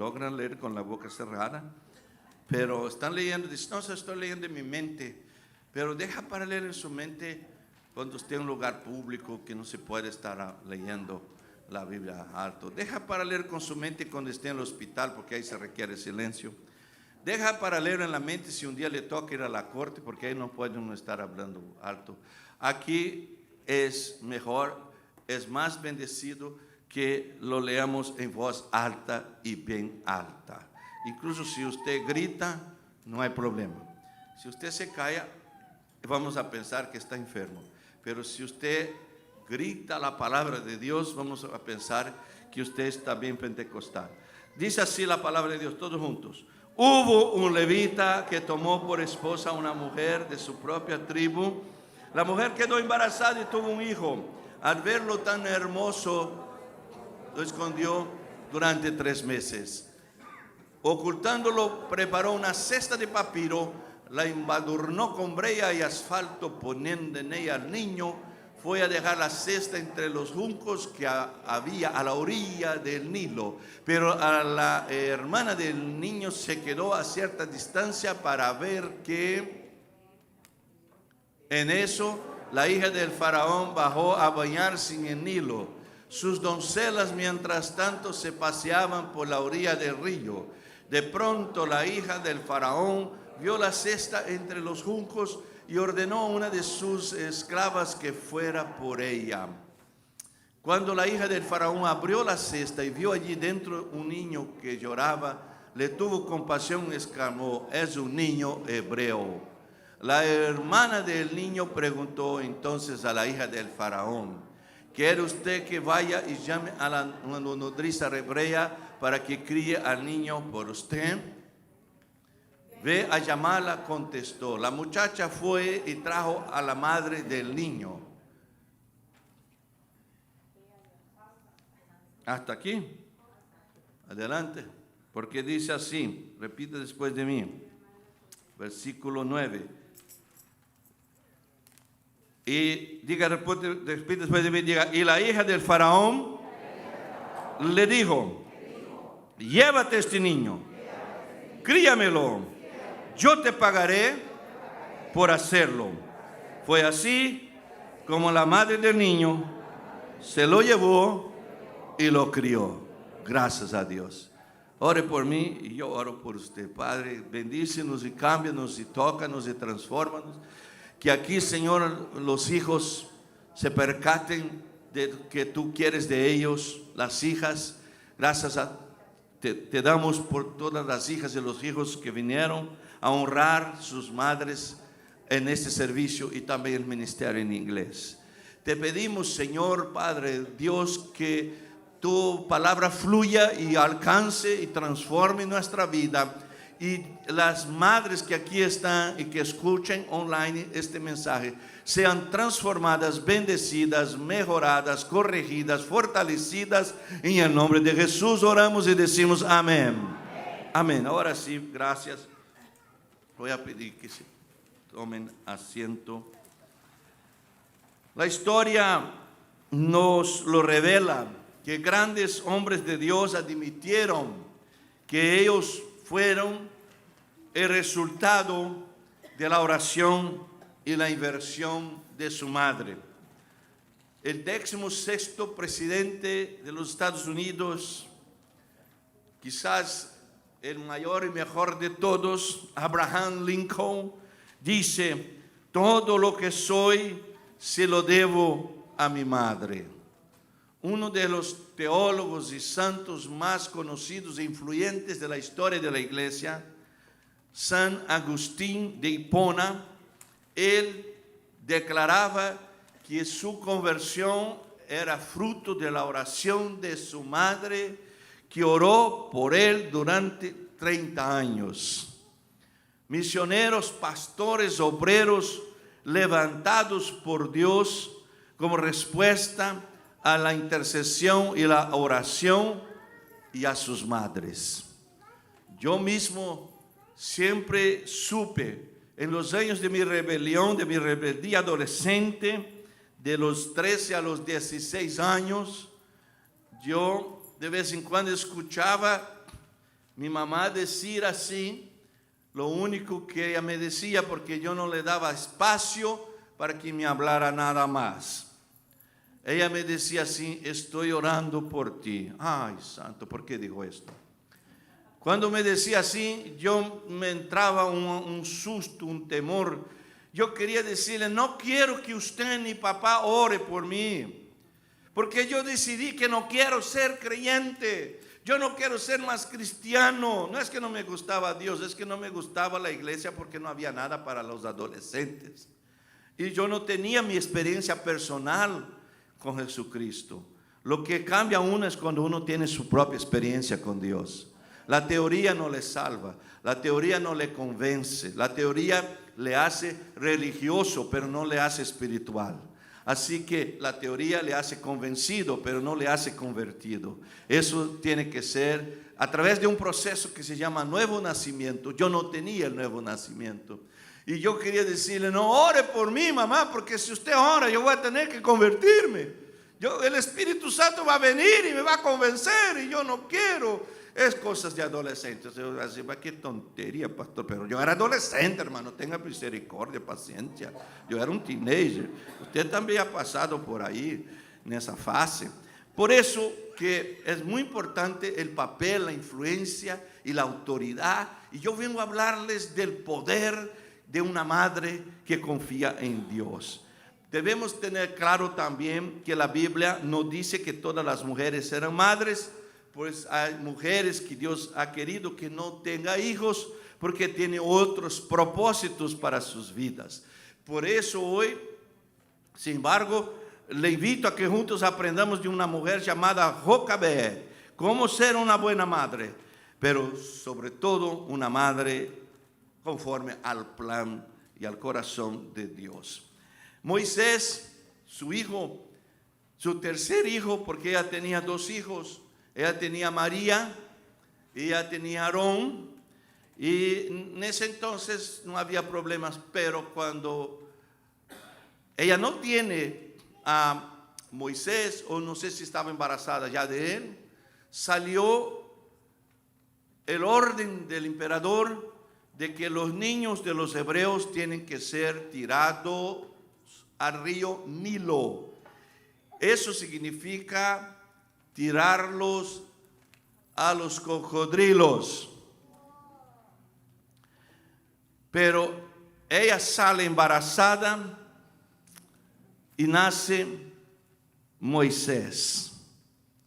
logran leer con la boca cerrada, pero están leyendo, dicen, no, se estoy leyendo en mi mente, pero deja para leer en su mente cuando esté en un lugar público que no se puede estar leyendo la Biblia alto. Deja para leer con su mente cuando esté en el hospital, porque ahí se requiere silencio. Deja para leer en la mente si un día le toca ir a la corte, porque ahí no puede uno estar hablando alto. Aquí es mejor, es más bendecido que lo leamos en voz alta y bien alta. Incluso si usted grita, no hay problema. Si usted se calla, vamos a pensar que está enfermo. Pero si usted grita la palabra de Dios, vamos a pensar que usted está bien pentecostal. Dice así la palabra de Dios, todos juntos. Hubo un levita que tomó por esposa a una mujer de su propia tribu. La mujer quedó embarazada y tuvo un hijo. Al verlo tan hermoso, lo escondió durante 3 meses. Ocultándolo, preparó una cesta de papiro, la embadurnó con brea y asfalto, poniendo en ella al niño. Fue a dejar la cesta entre los juncos que había a la orilla del Nilo. Pero a la hermana del niño se quedó a cierta distancia para ver que en eso la hija del faraón bajó a bañarse en el Nilo. Sus doncellas mientras tanto se paseaban por la orilla del río. De pronto la hija del faraón vio la cesta entre los juncos y ordenó a una de sus esclavas que fuera por ella. Cuando la hija del faraón abrió la cesta y vio allí dentro un niño que lloraba, le tuvo compasión y exclamó, es un niño hebreo. La hermana del niño preguntó entonces a la hija del faraón, ¿quiere usted que vaya y llame a la nodriza hebrea para que críe al niño por usted? Ve a llamarla, contestó. La muchacha fue y trajo a la madre del niño. Hasta aquí. Adelante. Porque dice así, repite después de mí. Versículo 9. Y diga, repite después de mí, diga, y la hija del faraón le dijo, llévate este niño, críamelo, yo te pagaré por hacerlo. Fue así como la madre del niño se lo llevó y lo crió. Gracias a Dios. Ore por mí y yo oro por usted. Padre, bendícenos y cámbianos y tócanos y transfórmanos. Que aquí, Señor, los hijos se percaten de que tú quieres de ellos, las hijas. Gracias te damos por todas las hijas y los hijos que vinieron a honrar sus madres en este servicio y también el ministerio en inglés. Te pedimos, Señor, Padre Dios, que tu palabra fluya y alcance y transforme nuestra vida. Y las madres que aquí están y que escuchen online este mensaje sean transformadas, bendecidas, mejoradas, corregidas, fortalecidas. En el nombre de Jesús oramos y decimos amén. Amén. Ahora sí, gracias. Voy a pedir que se tomen asiento. La historia nos lo revela, que grandes hombres de Dios admitieron que ellos fueron el resultado de la oración y la inversión de su madre. El 16º presidente de los Estados Unidos, quizás el mayor y mejor de todos, Abraham Lincoln, dice, todo lo que soy se lo debo a mi madre. Uno de los teólogos y santos más conocidos e influyentes de la historia de la iglesia, San Agustín de Hipona, él declaraba que su conversión era fruto de la oración de su madre, que oró por él durante 30 años. Misioneros, pastores, obreros, levantados por Dios como respuesta a la intercesión y la oración y a sus madres. Yo mismo siempre supe en los años de mi rebelión, de mi rebeldía adolescente, de los 13 a los 16 años, yo de vez en cuando escuchaba mi mamá decir así, lo único que ella me decía, porque yo no le daba espacio para que me hablara nada más. Ella me decía así: estoy orando por ti. Ay, santo, ¿por qué digo esto? Cuando me decía así, yo me entraba un susto, un temor. Yo quería decirle: no quiero que usted ni papá ore por mí, porque yo decidí que no quiero ser creyente. Yo no quiero ser más cristiano. No es que no me gustaba Dios, es que no me gustaba la iglesia porque no había nada para los adolescentes. Y yo no tenía mi experiencia personal con Jesucristo. Lo que cambia a uno es cuando uno tiene su propia experiencia con Dios. La teoría no le salva, la teoría no le convence, la teoría le hace religioso, pero no le hace espiritual. Así que la teoría le hace convencido, pero no le hace convertido. Eso tiene que ser a través de un proceso que se llama nuevo nacimiento. Yo no tenía el nuevo nacimiento. Y yo quería decirle: no ore por mí, mamá, porque si usted ora, yo voy a tener que convertirme. El Espíritu Santo va a venir y me va a convencer, y yo no quiero. Es cosas de adolescentes. Yo decía: qué tontería, pastor. Pero yo era adolescente, hermano. Tenga misericordia, paciencia. Yo era un teenager. Usted también ha pasado por ahí, en esa fase. Por eso que es muy importante el papel, la influencia y la autoridad. Y yo vengo a hablarles del poder de una madre que confía en Dios. Debemos tener claro también que la Biblia no dice que todas las mujeres eran madres. Pues hay mujeres que Dios ha querido que no tenga hijos porque tiene otros propósitos para sus vidas. Por eso hoy, sin embargo, le invito a que juntos aprendamos de una mujer llamada Jocabed, cómo ser una buena madre, pero sobre todo una madre conforme al plan y al corazón de Dios. Moisés, su hijo, su tercer hijo, porque ella tenía 2 hijos. Ella tenía María, ella tenía Aarón, y en ese entonces no había problemas, pero cuando ella no tiene a Moisés, o no sé si estaba embarazada ya de él, salió el orden del emperador de que los niños de los hebreos tienen que ser tirados al río Nilo. Eso significa tirarlos a los cocodrilos. Pero ella sale embarazada y nace Moisés,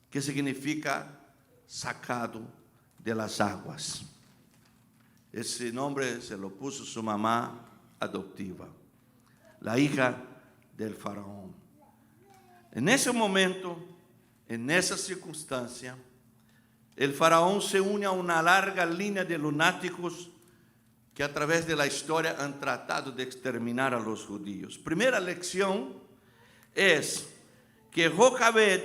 que significa sacado de las aguas. Ese nombre se lo puso su mamá adoptiva, la hija del faraón. En ese momento, en esa circunstancia, el faraón se une a una larga línea de lunáticos que a través de la historia han tratado de exterminar a los judíos. Primera lección es que Jocabed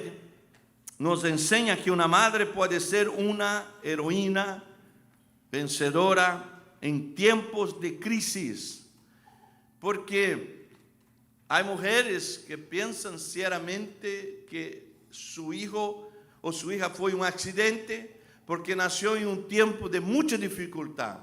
nos enseña que una madre puede ser una heroína vencedora en tiempos de crisis, porque hay mujeres que piensan ciegamente que su hijo o su hija fue un accidente porque nació en un tiempo de mucha dificultad,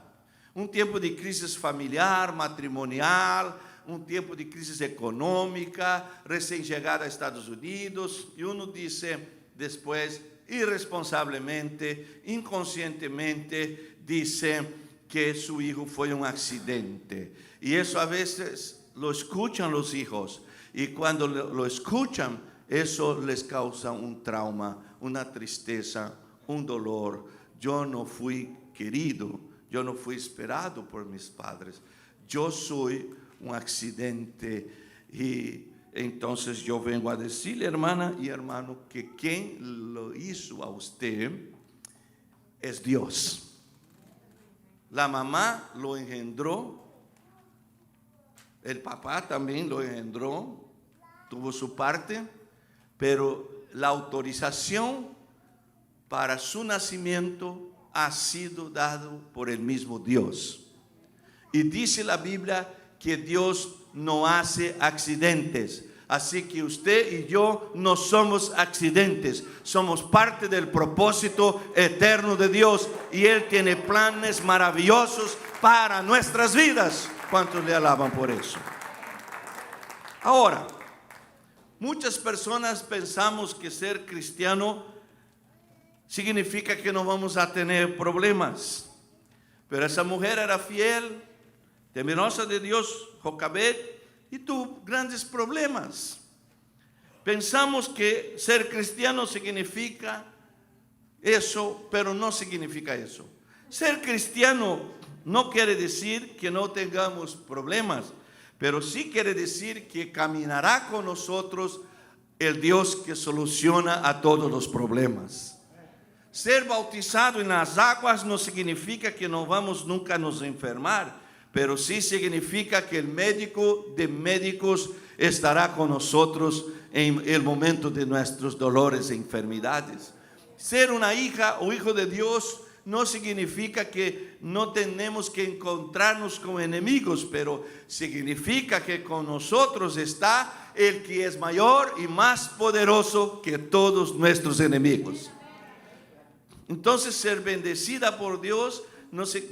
un tiempo de crisis familiar, matrimonial, un tiempo de crisis económica, recién llegada a Estados Unidos, y uno dice después, irresponsablemente, inconscientemente, dice que su hijo fue un accidente. Y eso a veces lo escuchan los hijos, y cuando lo escuchan, eso les causa un trauma, una tristeza, un dolor. Yo no fui querido, yo no fui esperado por mis padres, yo soy un accidente. Y entonces yo vengo a decirle, hermana y hermano, que quien lo hizo a usted es Dios. La mamá lo engendró, el papá también lo engendró, tuvo su parte, pero la autorización para su nacimiento ha sido dado por el mismo Dios. Y dice la Biblia que Dios no hace accidentes. Así que usted y yo no somos accidentes, somos parte del propósito eterno de Dios y Él tiene planes maravillosos para nuestras vidas. ¿Cuántos le alaban por eso? Ahora, muchas personas pensamos que ser cristiano significa que no vamos a tener problemas, pero esa mujer era fiel, temerosa de Dios, Jocabed, y tuvo grandes problemas. Pensamos que ser cristiano significa eso, pero no significa eso. Ser cristiano no quiere decir que no tengamos problemas, pero sí quiere decir que caminará con nosotros el Dios que soluciona a todos los problemas. Ser bautizado en las aguas no significa que no vamos nunca a nos enfermar, pero sí significa que el médico de médicos estará con nosotros en el momento de nuestros dolores e enfermedades. Ser una hija o hijo de Dios no significa que no tenemos que encontrarnos con enemigos, pero significa que con nosotros está el que es mayor y más poderoso que todos nuestros enemigos. Entonces, ser bendecida por Dios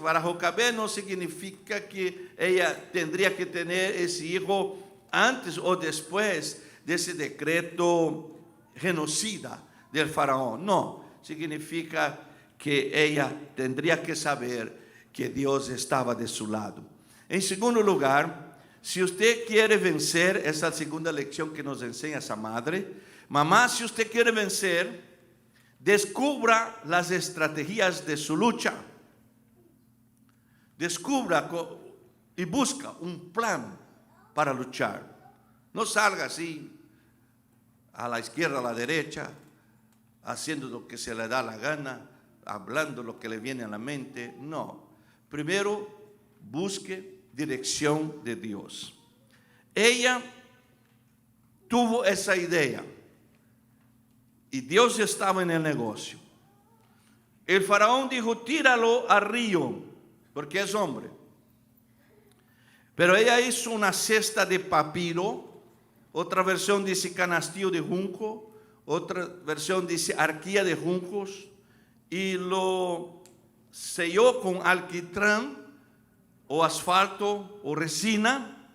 para Jocabed no significa que ella tendría que tener ese hijo antes o después de ese decreto genocida del faraón. No, significa que ella tendría que saber que Dios estaba de su lado. En segundo lugar, si usted quiere vencer, esa es la segunda lección que nos enseña esa madre. Mamá, si usted quiere vencer, descubra las estrategias de su lucha. Descubra y busca un plan para luchar. No salga así, a la izquierda, a la derecha, haciendo lo que se le da la gana, hablando lo que le viene a la mente. No. Primero, busque dirección de Dios. Ella tuvo esa idea y Dios estaba en el negocio. El faraón dijo: tíralo al río, porque es hombre. Pero ella hizo una cesta de papiro, otra versión dice canastillo de junco, otra versión dice arquilla de juncos, y lo selló con alquitrán o asfalto o resina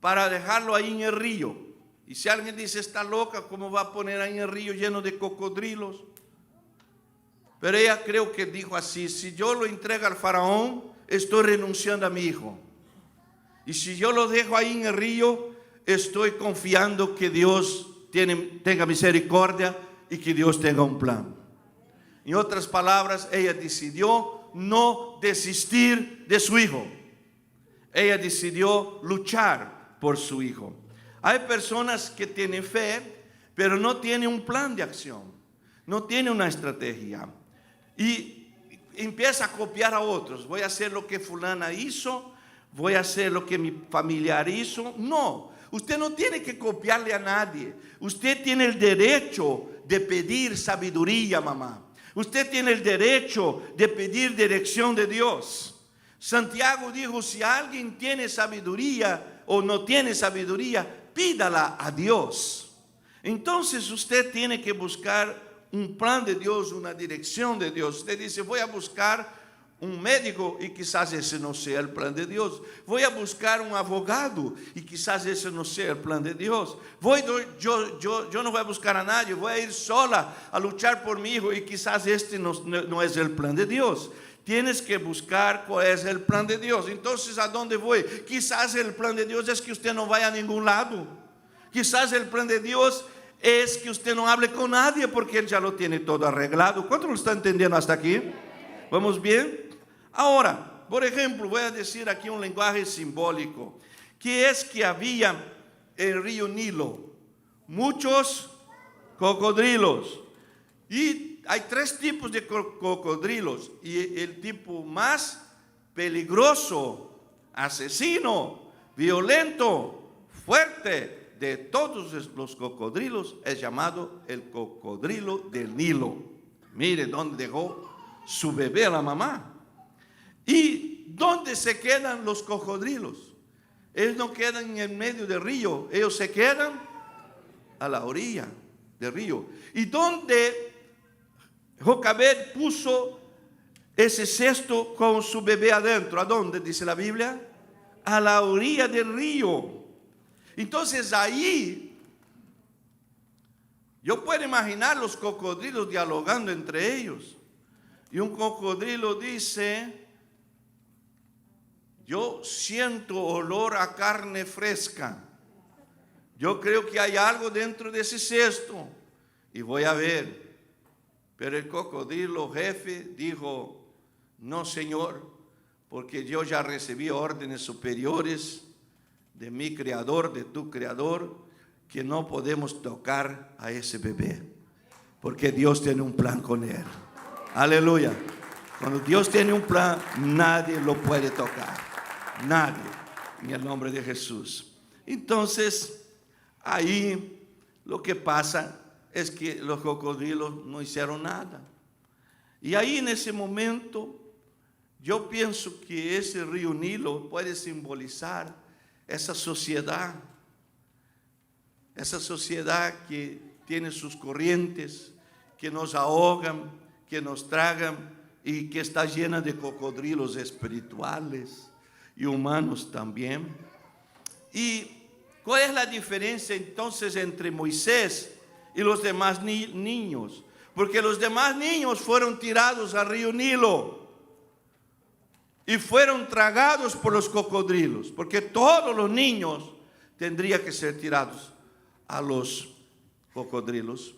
para dejarlo ahí en el río. Y si alguien dice: está loca, ¿cómo va a poner ahí en el río lleno de cocodrilos? Pero ella creo que dijo así: si yo lo entrego al faraón, estoy renunciando a mi hijo. Y si yo lo dejo ahí en el río, estoy confiando que Dios tenga misericordia y que Dios tenga un plan. En otras palabras, ella decidió no desistir de su hijo. Ella decidió luchar por su hijo. Hay personas que tienen fe, pero no tienen un plan de acción, no tienen una estrategia. Y empieza a copiar a otros. Voy a hacer lo que fulana hizo, voy a hacer lo que mi familiar hizo. No, usted no tiene que copiarle a nadie. Usted tiene el derecho de pedir sabiduría, mamá. Usted tiene el derecho de pedir dirección de Dios. Santiago dijo: si alguien tiene sabiduría o no tiene sabiduría, pídala a Dios. Entonces usted tiene que buscar un plan de Dios, una dirección de Dios. Usted dice: voy a buscar un médico y quizás ese no sea el plan de Dios. Voy a buscar un abogado y quizás ese no sea el plan de Dios. Yo no voy a buscar a nadie, voy a ir sola a luchar por mi hijo y quizás este no es el plan de Dios. Tienes que buscar cuál es el plan de Dios. Entonces, ¿a dónde voy? Quizás el plan de Dios es que usted no vaya a ningún lado. Quizás el plan de Dios es que usted no hable con nadie porque Él ya lo tiene todo arreglado. ¿Cuánto lo está entendiendo hasta aquí? ¿Vamos bien? Ahora, por ejemplo, voy a decir aquí un lenguaje simbólico. ¿Qué es que había en el río Nilo? Muchos cocodrilos. Y hay tres tipos de cocodrilos. Y el tipo más peligroso, asesino, violento, fuerte de todos los cocodrilos es llamado el cocodrilo del Nilo. Mire dónde dejó su bebé a la mamá. ¿Y dónde se quedan los cocodrilos? Ellos no quedan en el medio del río, ellos se quedan a la orilla del río. ¿Y dónde Jocabed puso ese cesto con su bebé adentro? ¿A dónde dice la Biblia? A la orilla del río. Entonces ahí yo puedo imaginar los cocodrilos dialogando entre ellos. Y un cocodrilo dice: yo siento olor a carne fresca. Yo creo que hay algo dentro de ese cesto y voy a ver. Pero el cocodrilo jefe dijo: no, señor, porque yo ya recibí órdenes superiores de mi creador, de tu creador, que no podemos tocar a ese bebé, porque Dios tiene un plan con él. Aleluya. Cuando Dios tiene un plan, nadie lo puede tocar. Nadie. En el nombre de Jesús. Entonces, ahí lo que pasa es que los cocodrilos no hicieron nada. Y ahí en ese momento, yo pienso que ese río Nilo puede simbolizar esa sociedad que tiene sus corrientes, que nos ahogan, que nos tragan y que está llena de cocodrilos espirituales y humanos también. ¿Y cuál es la diferencia entonces entre Moisés y los demás niños? Porque los demás niños fueron tirados al río Nilo y fueron tragados por los cocodrilos, porque todos los niños tendrían que ser tirados a los cocodrilos.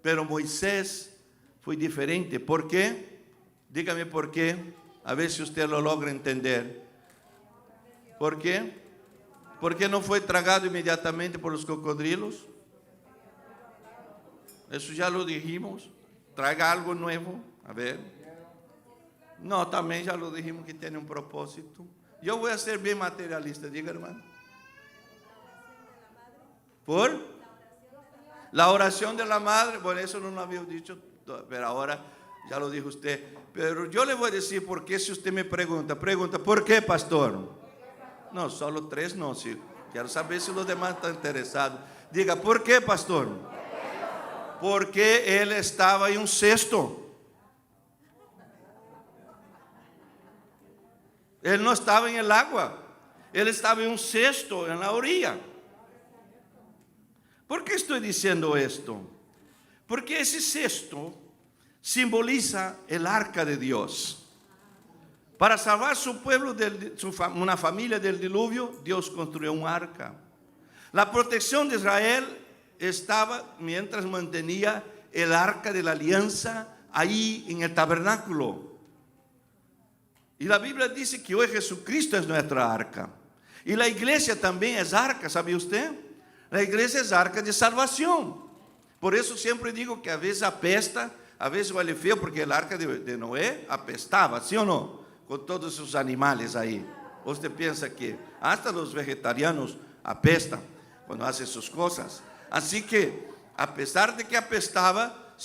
Pero Moisés fue diferente. ¿Por qué? Dígame por qué. A ver si usted lo logra entender. ¿Por qué? ¿Por qué no fue tragado inmediatamente por los cocodrilos? Eso ya lo dijimos. Traga algo nuevo. A ver. No, también ya lo dijimos que tiene un propósito. Yo voy a ser bien materialista, diga, hermano. ¿Por? La oración de la madre. Bueno, eso no lo había dicho, pero ahora ya lo dijo usted. Pero yo le voy a decir por qué. Si usted me pregunta, ¿por qué, pastor? No, solo 3 no, sí. Quiero saber si los demás están interesados. Diga, ¿por qué, pastor? Porque él estaba en un cesto. Él no estaba en el agua. Él estaba en un cesto en la orilla. ¿Por qué estoy diciendo esto? Porque ese cesto simboliza el arca de Dios. Para salvar su pueblo, una familia del diluvio, Dios construyó un arca. La protección de Israel estaba mientras mantenía el arca de la alianza ahí en el tabernáculo. Y la Biblia dice que hoy Jesucristo es nuestra arca. Y la iglesia también es arca, ¿sabe usted? La iglesia es arca de salvación. Por eso siempre digo que a veces apesta, a veces huele feo, porque el arca de Noé apestaba, ¿sí o no? Con todos sus animales ahí. Usted piensa que hasta los vegetarianos apestan cuando hacen sus cosas. Así que, a pesar de que apestaba,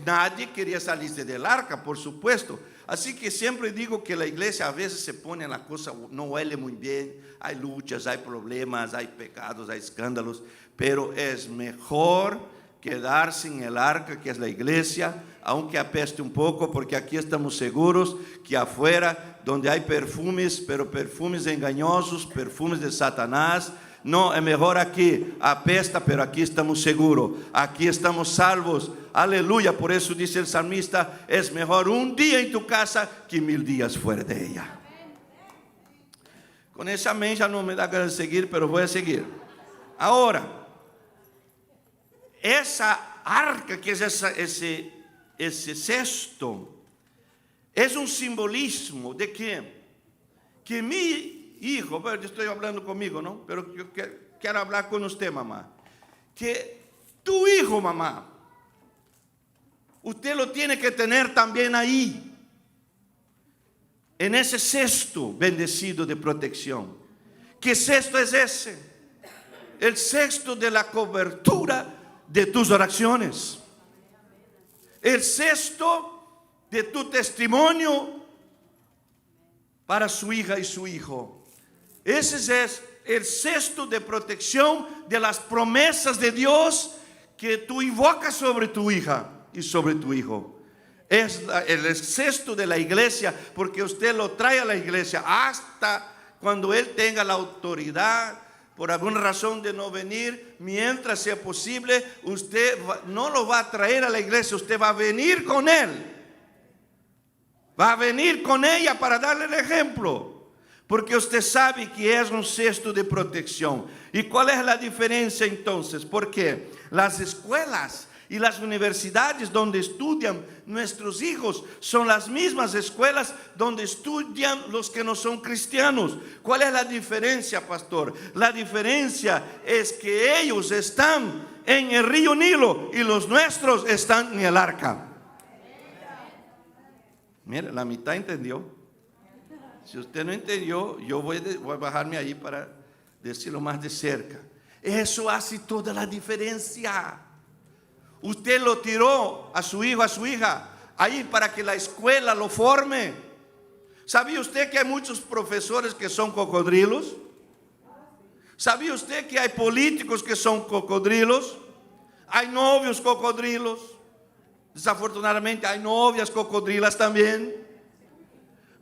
nadie quería salirse del arca, por supuesto. Así que siempre digo que la iglesia a veces se pone en la cosa, no huele muy bien, hay luchas, hay problemas, hay pecados, hay escándalos, pero es mejor quedarse en el arca que es la iglesia, aunque apeste un poco, porque aquí estamos seguros que afuera, donde hay perfumes, pero perfumes engañosos, perfumes de Satanás, no, es mejor aquí, apesta, pero aquí estamos seguros, aquí estamos salvos, aleluya. Por eso dice el salmista, es mejor un día en tu casa que 1000 días fuera de ella. Con ese amén ya no me da ganas de seguir, pero voy a seguir. Ahora, esa arca, que es ese cesto, es un simbolismo de que mi hijo, bueno, yo estoy hablando conmigo, ¿no? Pero yo quiero hablar con usted, mamá. Que tu hijo, mamá, usted lo tiene que tener también ahí, en ese cesto bendecido de protección. ¿Qué cesto es ese? El cesto de la cobertura de tus oraciones. El cesto de tu testimonio para su hija y su hijo. Ese es el cesto de protección de las promesas de Dios que tú invocas sobre tu hija y sobre tu hijo. Es el cesto de la iglesia, porque usted lo trae a la iglesia hasta cuando él tenga la autoridad, por alguna razón de no venir, mientras sea posible, usted no lo va a traer a la iglesia, usted va a venir con él. Va a venir con ella para darle el ejemplo, porque usted sabe que es un cesto de protección. ¿Y cuál es la diferencia entonces? Porque las escuelas y las universidades donde estudian nuestros hijos son las mismas escuelas donde estudian los que no son cristianos. ¿Cuál es la diferencia, pastor? La diferencia es que ellos están en el río Nilo y los nuestros están en el arca. Mira, la mitad entendió. Si usted no entendió, yo voy a bajarme ahí para decirlo más de cerca. Eso hace toda la diferencia. Usted lo tiró a su hijo, a su hija, ahí para que la escuela lo forme. ¿Sabía usted que hay muchos profesores que son cocodrilos? ¿Sabía usted que hay políticos que son cocodrilos? Hay novios cocodrilos. Desafortunadamente hay novias cocodrilas también.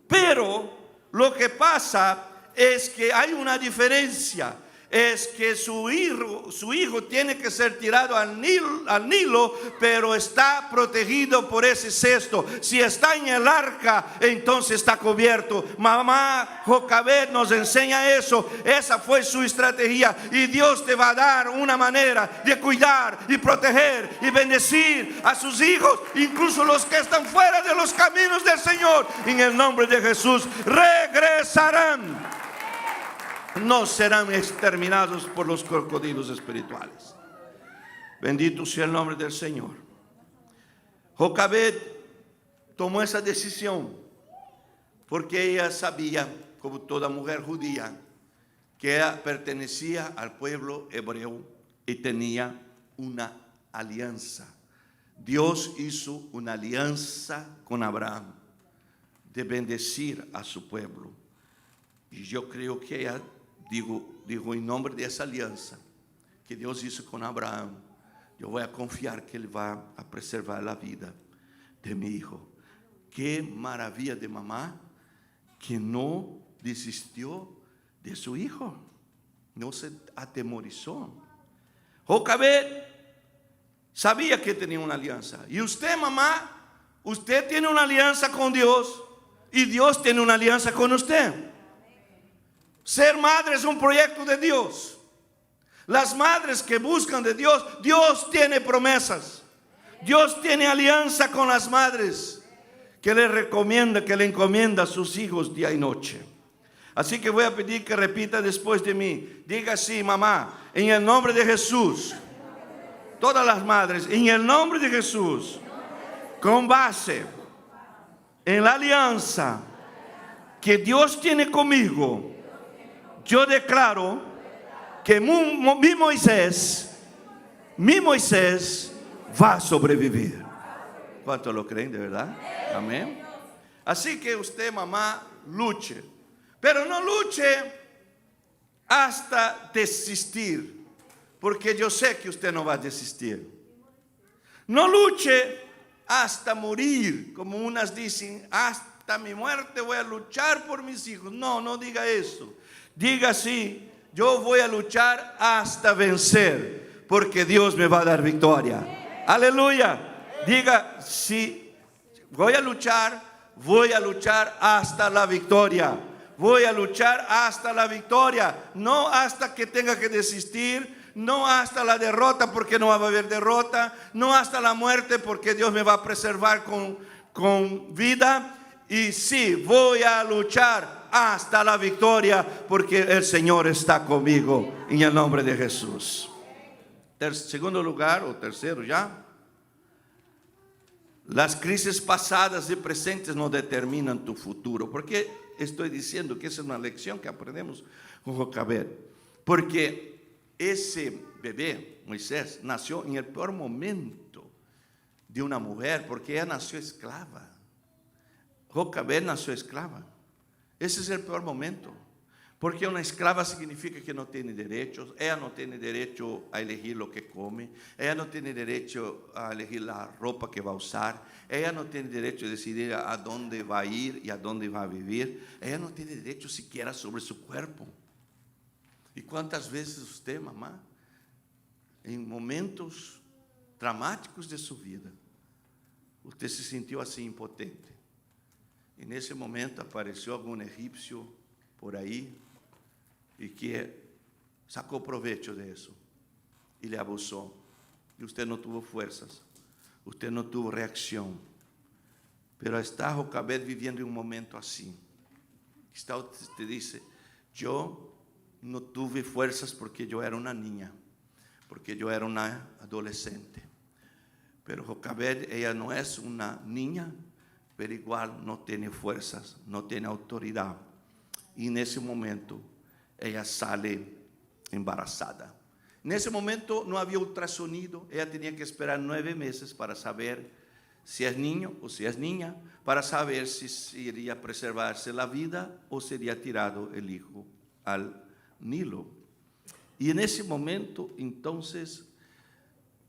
Pero lo que pasa es que hay una diferencia. Es que su hijo tiene que ser tirado al Nilo, pero está protegido por ese cesto. Si está en el arca, entonces está cubierto. Mamá Jocabed nos enseña eso. Esa fue su estrategia. Y Dios te va a dar una manera de cuidar y proteger y bendecir a sus hijos, incluso los que están fuera de los caminos del Señor. En el nombre de Jesús, regresarán. No serán exterminados por los cocodrilos espirituales. Bendito sea el nombre del Señor. Jocabed tomó esa decisión porque ella sabía, como toda mujer judía, que ella pertenecía al pueblo hebreo y tenía una alianza. Dios hizo una alianza con Abraham de bendecir a su pueblo. Y yo creo que ella digo en nombre de esa alianza que Dios hizo con Abraham, yo voy a confiar que Él va a preservar la vida de mi hijo. Qué maravilla de mamá que no desistió de su hijo, no se atemorizó. Jocabed sabía que tenía una alianza. Y usted, mamá, usted tiene una alianza con Dios y Dios tiene una alianza con usted. Ser madre es un proyecto de Dios. Las madres que buscan de Dios, Dios tiene promesas. Dios tiene alianza con las madres que le recomienda, que le encomienda a sus hijos día y noche. Así que voy a pedir que repita después de mí. Diga así, mamá, en el nombre de Jesús. Todas las madres, en el nombre de Jesús, con base en la alianza que Dios tiene conmigo, yo declaro que mi Moisés va a sobrevivir. ¿Cuántos lo creen de verdad? Amén. Así que usted, mamá, luche. Pero no luche hasta desistir, porque yo sé que usted no va a desistir. No luche hasta morir, como unas dicen, hasta mi muerte voy a luchar por mis hijos. No, no diga eso. Diga así, yo voy a luchar hasta vencer, porque Dios me va a dar victoria. Aleluya. Diga, sí, voy a luchar hasta la victoria. Voy a luchar hasta la victoria, no hasta que tenga que desistir, no hasta la derrota, porque no va a haber derrota, no hasta la muerte, porque Dios me va a preservar con vida. Y sí, voy a luchar hasta la victoria, porque el Señor está conmigo, en el nombre de Jesús. Segundo lugar, o tercero ya, las crisis pasadas y presentes no determinan tu futuro. ¿Por qué estoy diciendo que esa es una lección que aprendemos con Jocabed? Porque ese bebé, Moisés, nació en el peor momento de una mujer, porque ella nació esclava. Jocabed nació esclava. Ese es el peor momento. Porque una esclava significa que no tiene derechos, ella no tiene derecho a elegir lo que come, ella no tiene derecho a elegir la ropa que va a usar, ella no tiene derecho a decidir a dónde va a ir y a dónde va a vivir, ella no tiene derecho siquiera sobre su cuerpo. ¿Y cuántas veces usted, mamá, en momentos dramáticos de su vida, usted se sintió así impotente? En ese momento apareció algún egipcio por ahí y que sacó provecho de eso y le abusó. Y usted no tuvo fuerzas, usted no tuvo reacción. Pero está Jocabed viviendo un momento así. Usted dice, yo no tuve fuerzas porque yo era una niña, porque yo era una adolescente. Pero Jocabed, ella no es una niña, pero igual no tiene fuerzas, no tiene autoridad. Y en ese momento ella sale embarazada. En ese momento no había ultrasonido, ella tenía que esperar 9 meses para saber si es niño o si es niña, para saber si iría a preservarse la vida o sería tirado el hijo al Nilo. Y en ese momento, entonces,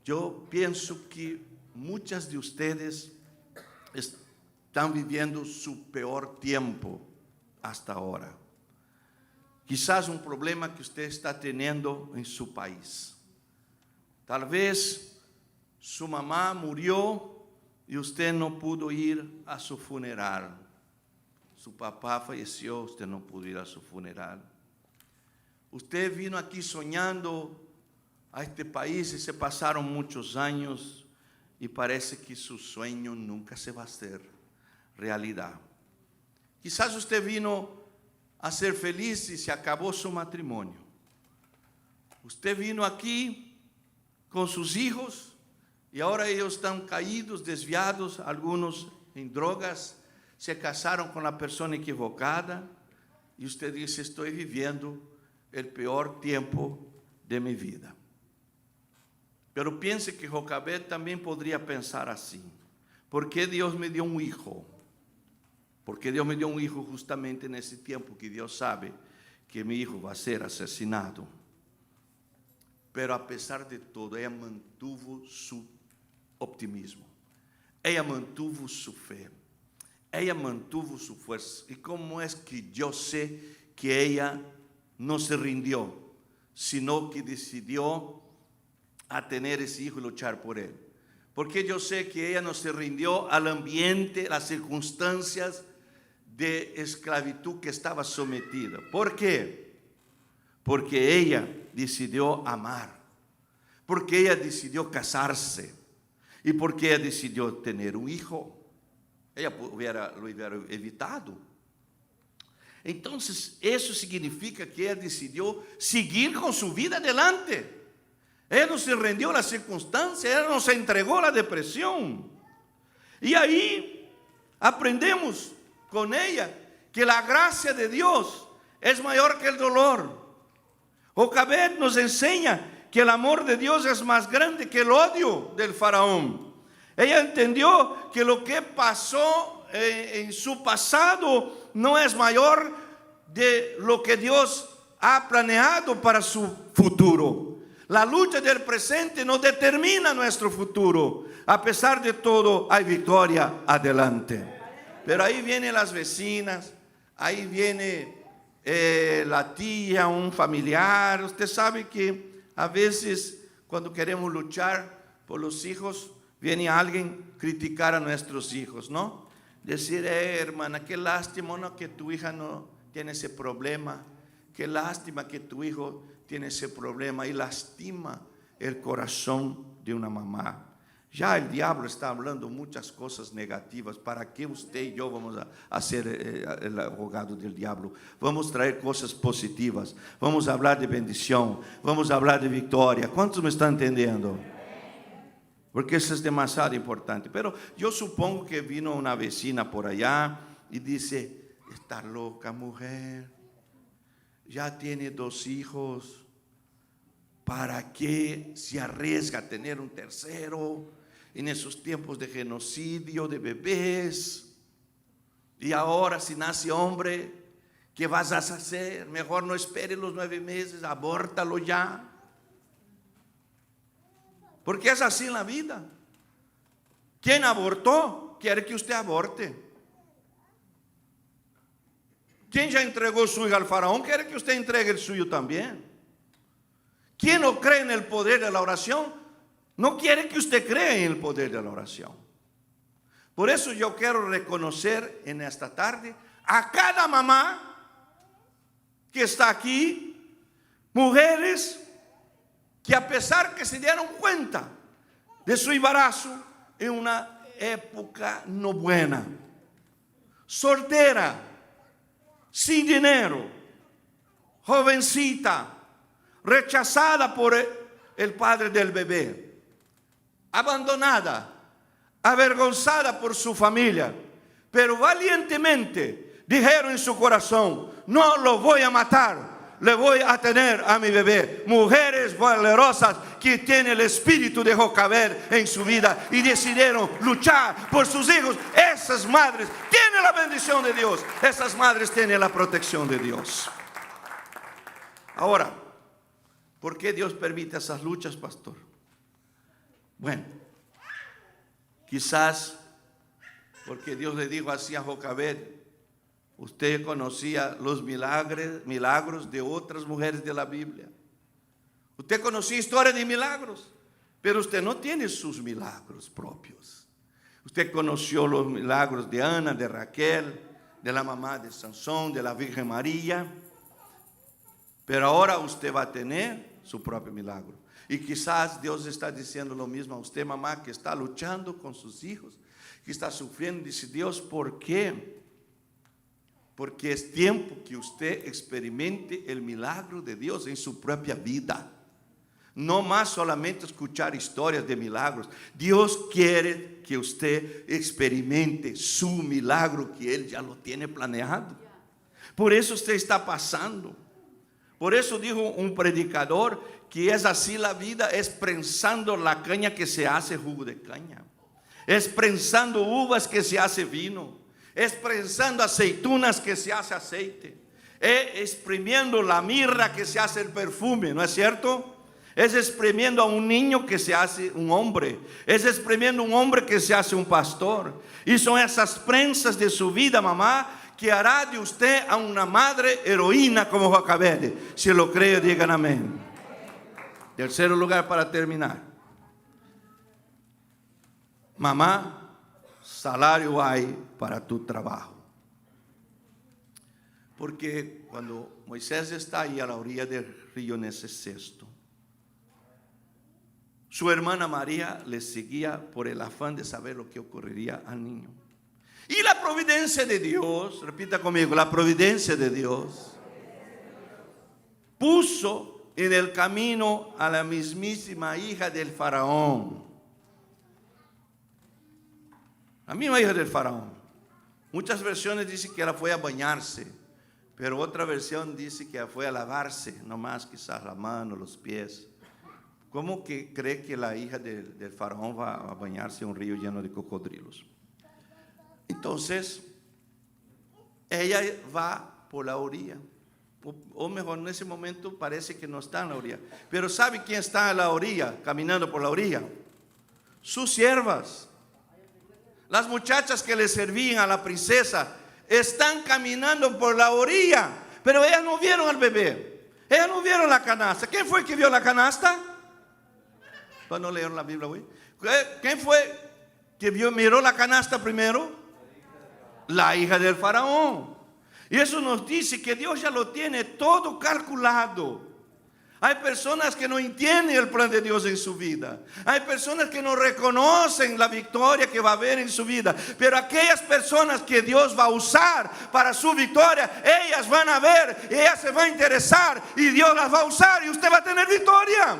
yo pienso que muchas de ustedes están viviendo su peor tiempo hasta ahora. Quizás un problema que usted está teniendo en su país. Tal vez su mamá murió y usted no pudo ir a su funeral. Su papá falleció, usted no pudo ir a su funeral. Usted vino aquí soñando a este país y se pasaron muchos años y parece que su sueño nunca se va a hacer realidad. Quizás usted vino a ser feliz y se acabó su matrimonio. Usted vino aquí con sus hijos y ahora ellos están caídos, desviados, algunos en drogas, se casaron con la persona equivocada y usted dice, estoy viviendo el peor tiempo de mi vida. Pero piense que Jocabed también podría pensar así. ¿Por qué Dios me dio un hijo? Porque Dios me dio un hijo justamente en ese tiempo que Dios sabe que mi hijo va a ser asesinado. Pero a pesar de todo, ella mantuvo su optimismo. Ella mantuvo su fe. Ella mantuvo su fuerza. ¿Y cómo es que yo sé que ella no se rindió, sino que decidió a tener ese hijo y luchar por él? Porque yo sé que ella no se rindió al ambiente, las circunstancias de esclavitud que estaba sometida. ¿Por qué? Porque ella decidió amar, porque ella decidió casarse y porque ella decidió tener un hijo. Ella lo hubiera evitado. Entonces, eso significa que ella decidió seguir con su vida adelante. Ella no se rindió a las circunstancias, ella no se entregó a la depresión. Y ahí aprendemos con ella que la gracia de Dios es mayor que el dolor. Jocabed nos enseña que el amor de Dios es más grande que el odio del faraón. Ella entendió que lo que pasó en su pasado no es mayor de lo que Dios ha planeado para su futuro. La lucha del presente no determina nuestro futuro. A pesar de todo, hay victoria adelante. Pero ahí vienen las vecinas, ahí viene la tía, un familiar. Usted sabe que a veces cuando queremos luchar por los hijos, viene alguien criticar a nuestros hijos, ¿no? Decir, hermana, qué lástima, ¿no?, que tu hija no tiene ese problema. Qué lástima que tu hijo tiene ese problema. Y lastima el corazón de una mamá. Ya el diablo está hablando muchas cosas negativas. ¿Para qué usted y yo vamos a ser el abogado del diablo? Vamos a traer cosas positivas. Vamos a hablar de bendición. Vamos a hablar de victoria. ¿Cuántos me están entendiendo? Porque eso es demasiado importante. Pero yo supongo que vino una vecina por allá y dice, está loca mujer, ya tiene 2 hijos, ¿para qué se arriesga a tener un tercero en esos tiempos de genocidio de bebés? Y ahora si nace hombre, ¿Qué vas a hacer? Mejor no espere los 9 meses, abórtalo ya. Porque es así en la vida. ¿Quién abortó? Quiere que usted aborte. ¿Quién ya entregó su hijo al faraón? Quiere que usted entregue el suyo también. ¿Quién no cree en el poder de la oración? No quiere que usted crea en el poder de la oración. Por eso yo quiero reconocer en esta tarde a cada mamá que está aquí, mujeres que a pesar que se dieron cuenta de su embarazo en una época no buena, soltera, sin dinero, jovencita, rechazada por el padre del bebé, abandonada, avergonzada por su familia, pero valientemente dijeron en su corazón: no lo voy a matar, le voy a tener a mi bebé. Mujeres valerosas que tienen el espíritu de Jocabed en su vida y decidieron luchar por sus hijos. Esas madres tienen la bendición de Dios, esas madres tienen la protección de Dios. Ahora, ¿por qué Dios permite esas luchas, pastor? Bueno, quizás porque Dios le dijo así a Jocabed: usted conocía los milagros de otras mujeres de la Biblia. Usted conocía historias de milagros, pero usted no tiene sus milagros propios. Usted conoció los milagros de Ana, de Raquel, de la mamá de Sansón, de la Virgen María. Pero ahora usted va a tener su propio milagro. Y quizás Dios está diciendo lo mismo a usted, mamá, que está luchando con sus hijos, que está sufriendo. Dice Dios: ¿por qué? Porque es tiempo que usted experimente el milagro de Dios en su propia vida. No más solamente escuchar historias de milagros. Dios quiere que usted experimente su milagro, que Él ya lo tiene planeado. Por eso usted está pasando. Por eso dijo un predicador que es así la vida, es prensando la caña que se hace jugo de caña, es prensando uvas que se hace vino, es prensando aceitunas que se hace aceite, es exprimiendo la mirra que se hace el perfume, ¿no es cierto? Es exprimiendo a un niño que se hace un hombre, es exprimiendo un hombre que se hace un pastor. Y son esas prensas de su vida, mamá, que hará de usted a una madre heroína como Jocabed. Si lo cree, digan amén. Tercer lugar, para terminar, mamá, salario hay para tu trabajo. Porque cuando Moisés está ahí a la orilla del río en ese cesto, su hermana María le seguía por el afán de saber lo que ocurriría al niño. Y la providencia de Dios, repita conmigo, la providencia de Dios puso en el camino a la mismísima hija del faraón. La misma hija del faraón. Muchas versiones dicen que ella fue a bañarse, pero otra versión dice que ella fue a lavarse, nomás quizás la mano, los pies. ¿Cómo que cree que la hija del faraón va a bañarse en un río lleno de cocodrilos? Entonces, ella va por la orilla. O mejor, en ese momento parece que no está en la orilla. Pero ¿sabe quién está en la orilla, caminando por la orilla? Sus siervas. Las muchachas que le servían a la princesa están caminando por la orilla. Pero ellas no vieron al bebé. Ellas no vieron la canasta. ¿Quién fue el que vio la canasta? ¿No leyeron la Biblia hoy? ¿Quién fue que miró la canasta primero? La hija del faraón. Y eso nos dice que Dios ya lo tiene todo calculado. Hay personas que no entienden el plan de Dios en su vida. Hay personas que no reconocen la victoria que va a haber en su vida. Pero aquellas personas que Dios va a usar para su victoria, ellas van a ver, ellas se van a interesar y Dios las va a usar y usted va a tener victoria.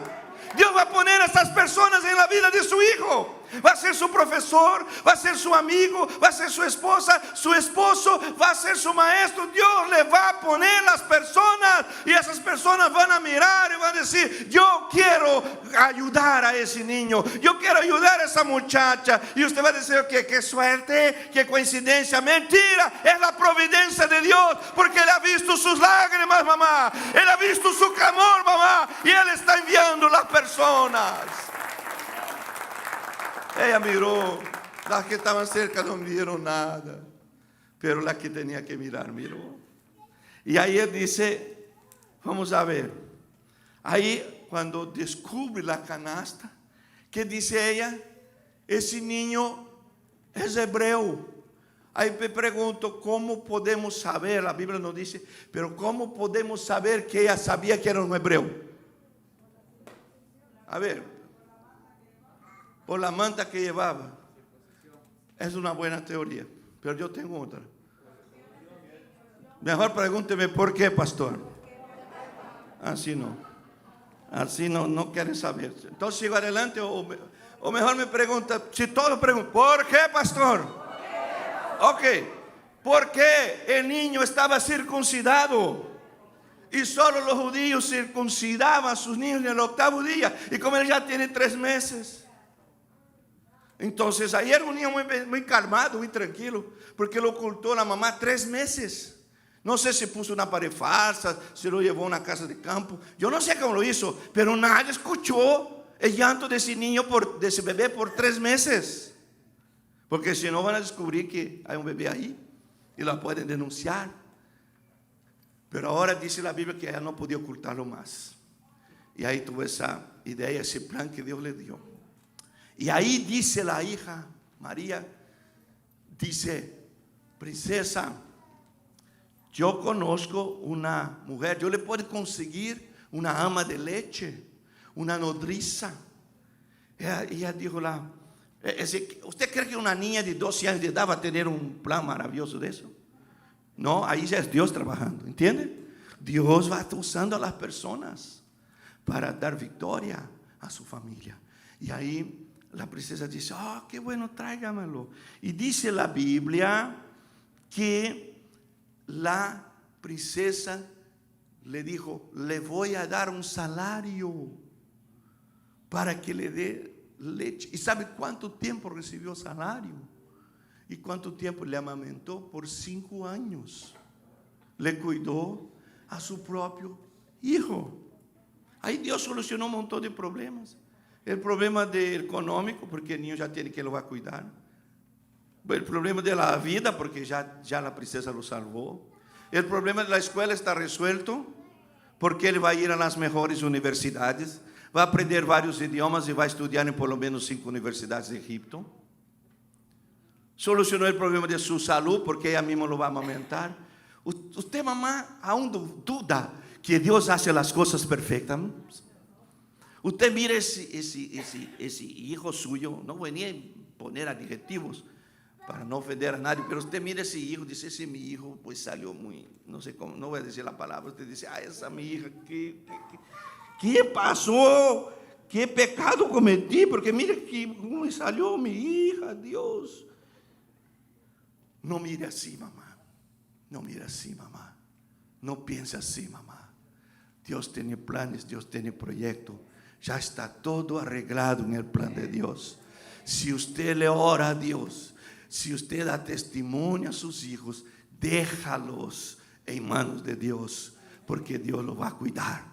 Dios va a poner a estas personas en la vida de su hijo. va a ser su profesor, va a ser su amigo, va a ser su esposa, su esposo, va a ser su maestro. Dios le va a poner las personas y esas personas van a mirar y van a decir: yo quiero ayudar a ese niño, yo quiero ayudar a esa muchacha. Y usted va a decir: qué suerte, qué coincidencia. Mentira, es la providencia de Dios, porque Él ha visto sus lágrimas, mamá, Él ha visto su clamor, mamá, y Él está enviando las personas. Ella miró, las que estaban cerca no vieron nada, pero la que tenía que mirar miró. Y ahí él dice: vamos a ver, ahí cuando descubre la canasta, ¿qué dice ella? Ese niño es hebreo. Ahí me pregunto: ¿cómo podemos saber? La Biblia nos dice, pero ¿cómo podemos saber que ella sabía que era un hebreo? A ver, por la manta que llevaba. Es una buena teoría, pero yo tengo otra. Mejor pregúnteme: ¿por qué, pastor? Así no quieren saber. Entonces sigo adelante, o mejor me pregunta, si todos preguntan: ¿por qué, pastor? Ok, ¿por qué el niño estaba circuncidado? Y solo los judíos circuncidaban a sus niños en el 8º día. Y como él ya tiene 3 meses. Entonces ahí era un niño muy calmado, muy tranquilo, porque lo ocultó la mamá 3 meses. No sé si puso una pared falsa, si lo llevó a una casa de campo. Yo no sé cómo lo hizo, pero nadie escuchó el llanto de ese niño, de ese bebé por 3 meses. Porque si no van a descubrir que hay un bebé ahí y la pueden denunciar. Pero ahora dice la Biblia que ella no podía ocultarlo más. Y ahí tuvo esa idea, ese plan que Dios le dio. Y ahí dice la hija María, dice: princesa, yo conozco una mujer, yo le puedo conseguir una ama de leche, una nodriza. Ella dijo: ¿usted cree que una niña de 12 años de edad va a tener un plan maravilloso de eso? No, ahí ya es Dios trabajando, ¿entiende? Dios va usando a las personas para dar victoria a su familia. Y ahí la princesa dice: qué bueno, tráigamelo. Y dice la Biblia que la princesa le dijo: le voy a dar un salario para que le dé leche. ¿Y sabe cuánto tiempo recibió salario? ¿Y cuánto tiempo le amamentó? Por 5 años. Le cuidó a su propio hijo. Ahí Dios solucionó un montón de problemas. El problema económico, porque el niño ya tiene que lo va a cuidar. El problema de la vida, porque ya la princesa lo salvó. El problema de la escuela está resuelto, porque él va a ir a las mejores universidades. Va a aprender varios idiomas y va a estudiar en por lo menos 5 universidades de Egipto. Solucionó el problema de su salud, porque ella misma lo va a amamentar. Usted, mamá, aún duda que Dios hace las cosas perfectas. Usted mire ese hijo suyo. No voy ni a poner adjetivos para no ofender a nadie, pero usted mire ese hijo, dice: ese mi hijo pues salió muy, no sé cómo, no voy a decir la palabra. Usted dice: esa mi hija, ¿qué pasó? ¿Qué pecado cometí? Porque mire cómo salió mi hija, Dios. No mire así, mamá. No mire así, mamá. No piense así, mamá. Dios tiene planes, Dios tiene proyectos. Ya está todo arreglado en el plan de Dios. Si usted le ora a Dios, si usted da testimonio a sus hijos, déjalos en manos de Dios, porque Dios los va a cuidar.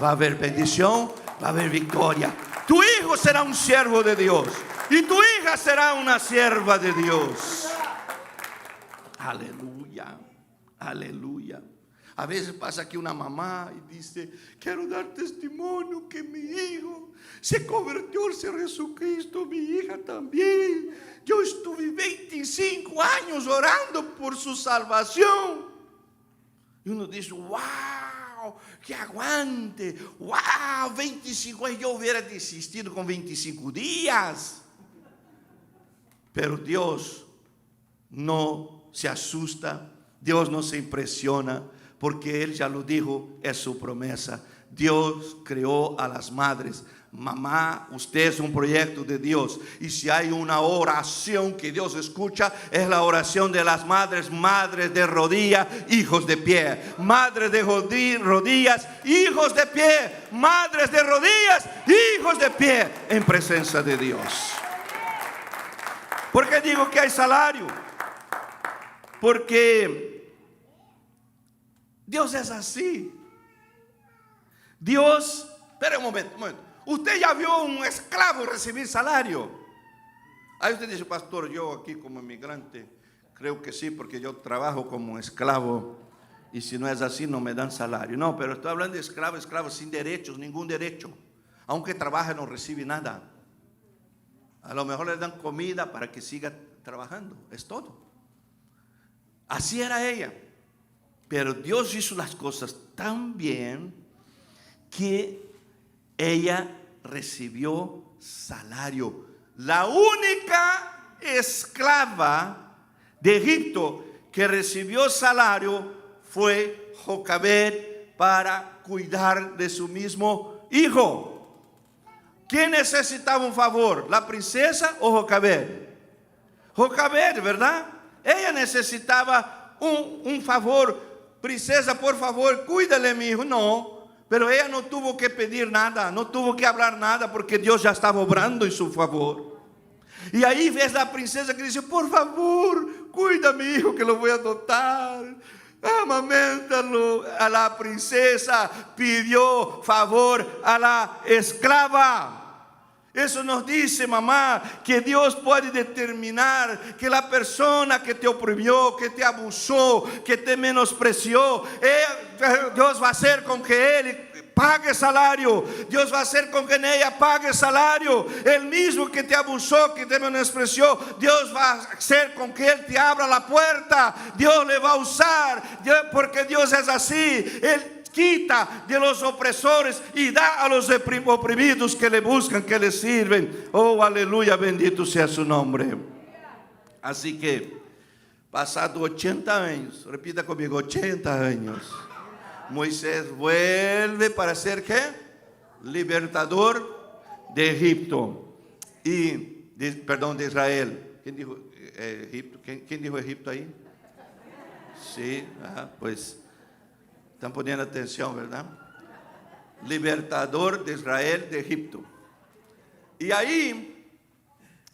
Va a haber bendición, va a haber victoria. Tu hijo será un siervo de Dios y tu hija será una sierva de Dios. Aleluya, aleluya. A veces pasa que una mamá y dice: quiero dar testimonio que mi hijo se convirtió al Señor Jesucristo, mi hija también. Yo estuve 25 años orando por su salvación. Y uno dice: wow, que aguante, wow, 25 años. Yo hubiera desistido con 25 días. Pero Dios no se asusta, Dios no se impresiona, porque Él ya lo dijo, es su promesa. Dios creó a las madres Mamá, usted es un proyecto de Dios. Y si hay una oración que Dios escucha, es la oración de las madres. Madres de rodillas, hijos de pie. Madres de rodillas, hijos de pie. Madres de rodillas, hijos de pie en presencia de Dios. ¿Por qué digo que hay salario? Porque Dios es así. Dios, espera un momento. Usted ya vio un esclavo recibir salario. Ahí usted dice, pastor, yo aquí como inmigrante, creo que sí, porque yo trabajo como esclavo. Y si no es así, no me dan salario. No, pero estoy hablando de esclavo sin derechos, ningún derecho. Aunque trabaje, no recibe nada. A lo mejor le dan comida para que siga trabajando. Es todo. Así era ella. Pero Dios hizo las cosas tan bien que ella recibió salario. La única esclava de Egipto que recibió salario fue Jocabed para cuidar de su mismo hijo. ¿Quién necesitaba un favor? ¿La princesa o Jocabed? Jocabed, ¿verdad? Ella necesitaba un favor. Princesa, por favor, cuídale mi hijo. No, pero ella no tuvo que pedir nada, no tuvo que hablar nada, porque Dios ya estaba obrando en su favor. Y ahí ves la princesa que dice, por favor, cuida a mi hijo que lo voy a adoptar. Amaméntalo. A la princesa pidió favor a la esclava. Eso nos dice, mamá, que Dios puede determinar que la persona que te oprimió, que te abusó, que te menospreció, Dios va a hacer con que él pague salario. Dios va a hacer con que ella pague salario. El mismo que te abusó, que te menospreció, Dios va a hacer con que él te abra la puerta. Dios le va a usar, porque Dios es así. Él quita de los opresores y da a los oprimidos que le buscan, que le sirven. Oh, aleluya, bendito sea su nombre. Así que, pasado 80 años, repita conmigo, 80 años, Moisés vuelve para ser ¿qué? Libertador de Egipto de Israel. ¿Quién dijo Egipto? ¿Quién dijo Egipto ahí? Sí, pues están poniendo atención, ¿verdad? Libertador de Israel de Egipto. Y ahí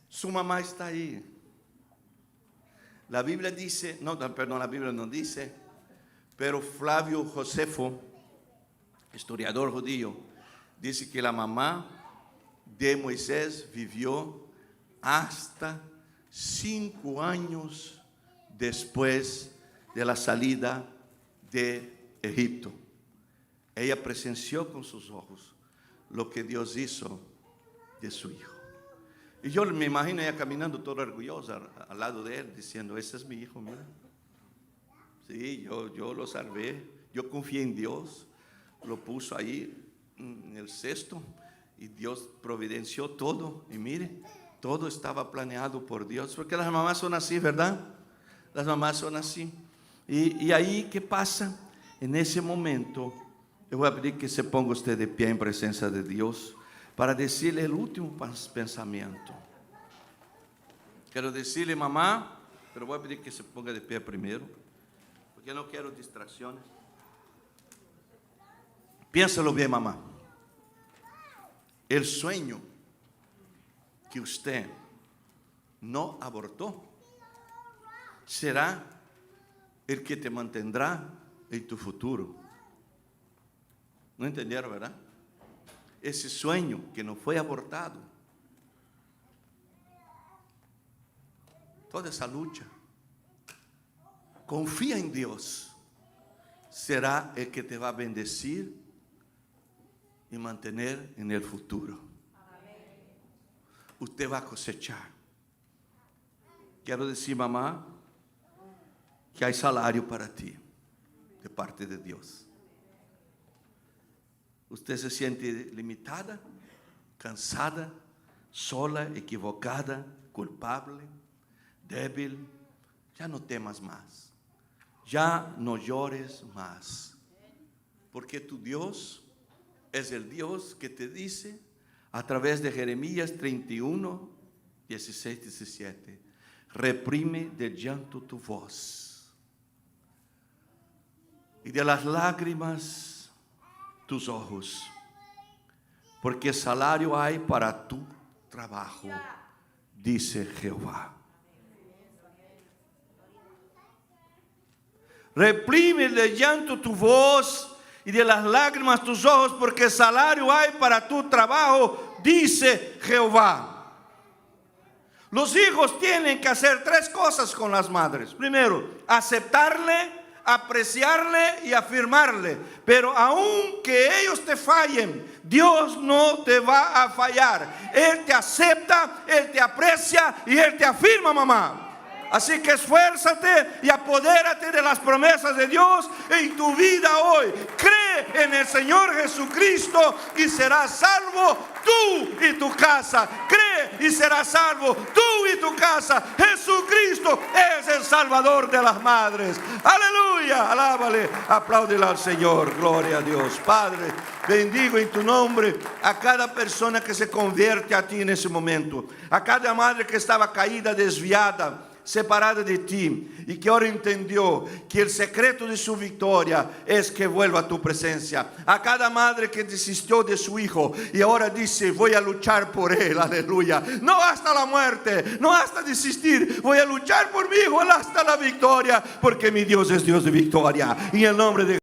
su mamá está ahí. La Biblia dice, la Biblia no dice, pero Flavio Josefo, historiador judío, dice que la mamá de Moisés vivió hasta 5 años después de la salida de Egipto. Ella presenció con sus ojos lo que Dios hizo de su hijo. Y yo me imagino ella caminando toda orgullosa al lado de él, diciendo, ese es mi hijo, mira. Sí, yo lo salvé, yo confié en Dios, lo puso ahí en el cesto y Dios providenció todo. Y mire, todo estaba planeado por Dios, porque las mamás son así, ¿verdad? Las mamás son así. Y ahí, ¿qué pasa? En ese momento, yo voy a pedir que se ponga usted de pie en presencia de Dios para decirle el último pensamiento. Quiero decirle, mamá, pero voy a pedir que se ponga de pie primero, porque no quiero distracciones. Piénsalo bien, mamá. El sueño que usted no abortó será el que te mantendrá en tu futuro. ¿No entendieron, verdad? Ese sueño que no fue abortado, toda esa lucha, confía en Dios, será el que te va a bendecir y mantener en el futuro. Usted va a cosechar. Quiero decir, mamá, que hay salario para ti de parte de Dios. Usted se siente limitada, cansada, sola, equivocada, culpable, débil. Ya no temas más. Ya no llores más. Porque tu Dios es el Dios que te dice, a través de Jeremías 31, 16, 17. Reprime del llanto tu voz y de las lágrimas tus ojos, porque salario hay para tu trabajo, dice Jehová. Reprime del llanto tu voz y de las lágrimas tus ojos, porque salario hay para tu trabajo, dice Jehová. Los hijos tienen que hacer 3 cosas con las madres. Primero, aceptarle, apreciarle y afirmarle. Pero aunque ellos te fallen, Dios no te va a fallar. Él te acepta, Él te aprecia y Él te afirma, mamá. Así que esfuérzate y apodérate de las promesas de Dios en tu vida hoy. Cree en el Señor Jesucristo y serás salvo tú y tu casa. Cree y serás salvo tú y tu casa. Jesucristo es el Salvador de las madres. Aleluya, alábale, apláudele al Señor. Gloria a Dios. Padre, bendigo en tu nombre a cada persona que se convierte a ti en ese momento. A cada madre que estaba caída, desviada, separada de ti, y que ahora entendió que el secreto de su victoria es que vuelva a tu presencia. A cada madre que desistió de su hijo y ahora dice: voy a luchar por él, aleluya, no hasta la muerte, no hasta desistir, voy a luchar por mi hijo hasta la victoria, porque mi Dios es Dios de victoria. Y en el nombre de